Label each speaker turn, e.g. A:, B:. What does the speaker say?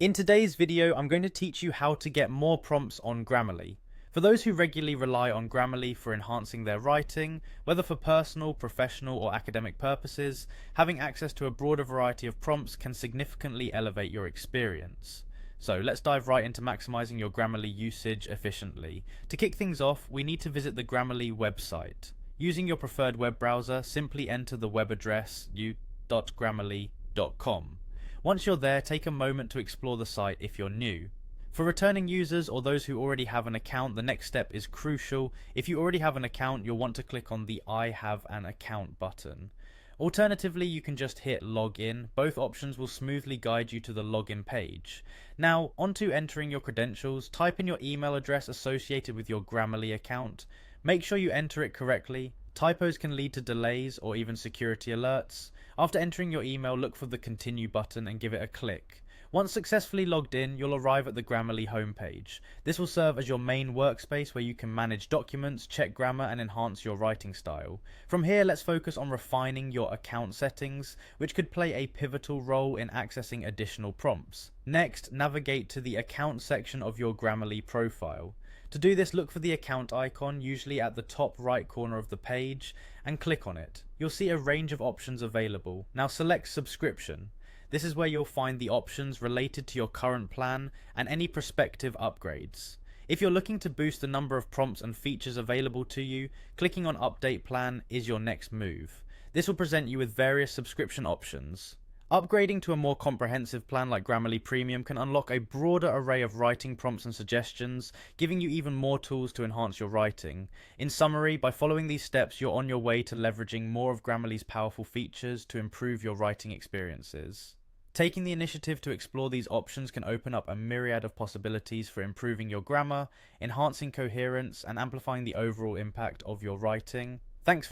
A: In today's video, I'm going to teach you how to get more prompts on Grammarly. For those who regularly rely on Grammarly for enhancing their writing, whether for personal, professional, or academic purposes, having access to a broader variety of prompts can significantly elevate your experience. So let's dive right into maximizing your Grammarly usage efficiently. To kick things off, we need to visit the Grammarly website. Using your preferred web browser, simply enter the web address u.grammarly.com. Once you're there, take a moment to explore the site if you're new. For returning users or those who already have an account, the next step is crucial. If you already have an account, you'll want to click on the I have an account button. Alternatively, you can just hit login. Both options will smoothly guide you to the login page. Now, onto entering your credentials. Type in your email address associated with your Grammarly account. Make sure you enter it correctly. Typos can lead to delays or even security alerts. After entering your email, look for the continue button and give it a click. Once successfully logged in, you'll arrive at the Grammarly homepage. This will serve as your main workspace where you can manage documents, check grammar, and enhance your writing style. From here, let's focus on refining your account settings, which could play a pivotal role in accessing additional prompts. Next, navigate to the account section of your Grammarly profile. To do this, look for the account icon, usually at the top right corner of the page, and click on it. You'll see a range of options available. Now select subscription. This is where you'll find the options related to your current plan and any prospective upgrades. If you're looking to boost the number of prompts and features available to you, clicking on Update Plan is your next move. This will present you with various subscription options. Upgrading to a more comprehensive plan like Grammarly Premium can unlock a broader array of writing prompts and suggestions, giving you even more tools to enhance your writing. In summary, by following these steps, you're on your way to leveraging more of Grammarly's powerful features to improve your writing experiences. Taking the initiative to explore these options can open up a myriad of possibilities for improving your grammar, enhancing coherence, and amplifying the overall impact of your writing. Thanks.